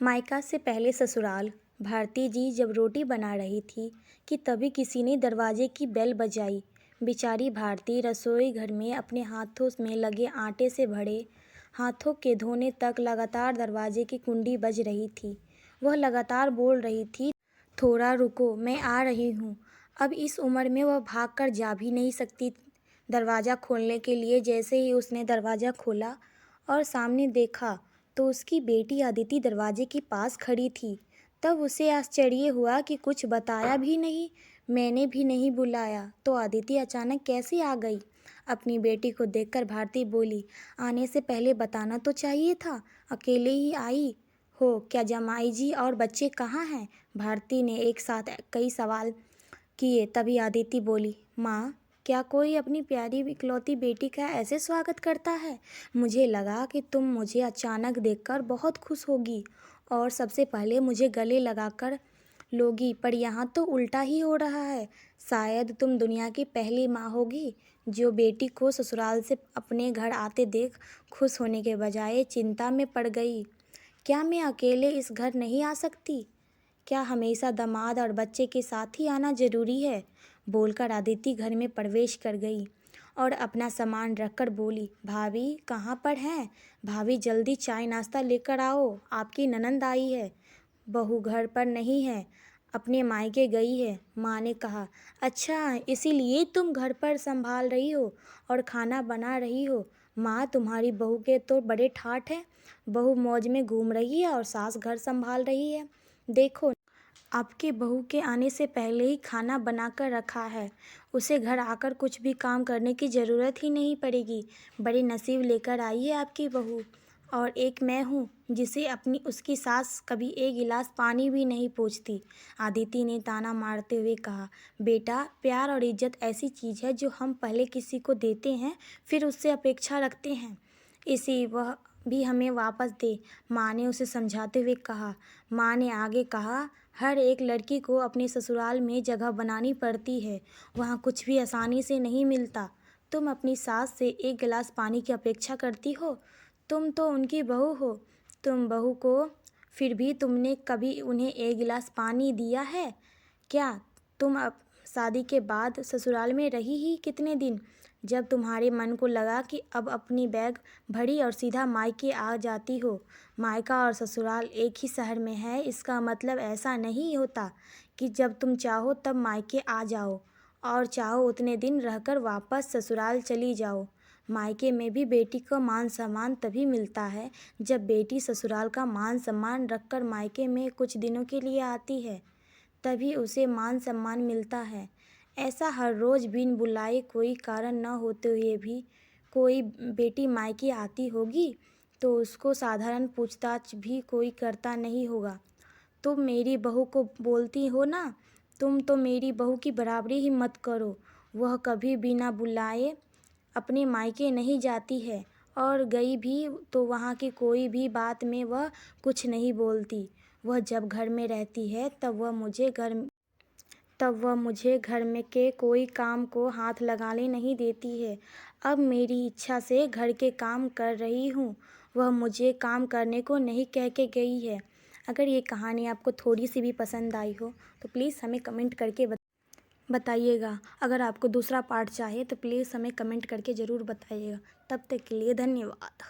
मायका से पहले ससुराल। भारती जी जब रोटी बना रही थी कि तभी किसी ने दरवाजे की बेल बजाई। बेचारी भारती रसोई घर में अपने हाथों में लगे आटे से भरे हाथों के धोने तक लगातार दरवाजे की कुंडी बज रही थी। वह लगातार बोल रही थी, थोड़ा रुको, मैं आ रही हूँ। अब इस उम्र में वह भाग कर जा भी नहीं सकती। दरवाज़ा खोलने के लिए जैसे ही उसने दरवाज़ा खोला और सामने देखा तो उसकी बेटी अदिति दरवाजे के पास खड़ी थी। तब उसे आश्चर्य हुआ कि कुछ बताया भी नहीं, मैंने भी नहीं बुलाया तो अदिति अचानक कैसे आ गई। अपनी बेटी को देखकर भारती बोली, आने से पहले बताना तो चाहिए था, अकेले ही आई हो क्या? जमाई जी और बच्चे कहाँ हैं? भारती ने एक साथ कई सवाल किए। तभी अदिति बोली, माँ, क्या कोई अपनी प्यारी इकलौती बेटी का ऐसे स्वागत करता है? मुझे लगा कि तुम मुझे अचानक देखकर बहुत खुश होगी और सबसे पहले मुझे गले लगाकर लोगी, पर यहाँ तो उल्टा ही हो रहा है। शायद तुम दुनिया की पहली माँ होगी जो बेटी को ससुराल से अपने घर आते देख खुश होने के बजाय चिंता में पड़ गई। क्या मैं अकेले इस घर नहीं आ सकती? क्या हमेशा दामाद और बच्चे के साथ ही आना जरूरी है? बोलकर अदिति घर में प्रवेश कर गई और अपना सामान रखकर बोली, भाभी कहाँ पर हैं? भाभी जल्दी चाय नाश्ता लेकर आओ, आपकी ननंद आई है। बहू घर पर नहीं है, अपने मायके गई है। माँ ने कहा, अच्छा इसीलिए तुम घर पर संभाल रही हो और खाना बना रही हो। माँ, तुम्हारी बहू के तो बड़े ठाठ हैं। बहू मौज में घूम रही है और सास घर संभाल रही है। देखो, आपके बहू के आने से पहले ही खाना बनाकर रखा है। उसे घर आकर कुछ भी काम करने की ज़रूरत ही नहीं पड़ेगी। बड़े नसीब लेकर आई है आपकी बहू। और एक मैं हूँ जिसे अपनी उसकी सास कभी एक गिलास पानी भी नहीं पूछती। आदिति ने ताना मारते हुए कहा, बेटा, प्यार और इज्जत ऐसी चीज़ है जो हम पहले किसी को देते हैं फिर उससे अपेक्षा रखते हैं, इसी वह भी हमें वापस दे। माँ ने उसे समझाते हुए कहा। माँ ने आगे कहा, हर एक लड़की को अपने ससुराल में जगह बनानी पड़ती है, वहाँ कुछ भी आसानी से नहीं मिलता। तुम अपनी सास से एक गिलास पानी की अपेक्षा करती हो? तुम तो उनकी बहू हो। तुम बहू को फिर भी तुमने कभी उन्हें एक गिलास पानी दिया है क्या? तुम अब शादी के बाद ससुराल में रही ही कितने दिन? जब तुम्हारे मन को लगा कि अब अपनी बैग भरी और सीधा मायके आ जाती हो। मायका और ससुराल एक ही शहर में है, इसका मतलब ऐसा नहीं होता कि जब तुम चाहो तब मायके आ जाओ और चाहो उतने दिन रहकर वापस ससुराल चली जाओ। मायके में भी बेटी को मान सम्मान तभी मिलता है जब बेटी ससुराल का मान सम्मान रखकर मायके में कुछ दिनों के लिए आती है, तभी उसे मान सम्मान मिलता है। ऐसा हर रोज़ बिन बुलाए कोई कारण न होते हुए भी कोई बेटी मायके आती होगी तो उसको साधारण पूछताछ भी कोई करता नहीं होगा। तुम मेरी बहू को बोलती हो ना, तुम तो मेरी बहू की बराबरी ही मत करो। वह कभी बिना बुलाए अपने मायके नहीं जाती है और गई भी तो वहाँ की कोई भी बात में वह कुछ नहीं बोलती। वह जब घर में रहती है तब वह मुझे घर में के कोई काम को हाथ लगाने नहीं देती है। अब मेरी इच्छा से घर के काम कर रही हूँ, वह मुझे काम करने को नहीं कह के गई है। अगर ये कहानी आपको थोड़ी सी भी पसंद आई हो तो प्लीज़ हमें कमेंट करके बताइएगा। अगर आपको दूसरा पार्ट चाहिए तो प्लीज़ हमें कमेंट करके ज़रूर बताइएगा। तब तक के लिए धन्यवाद।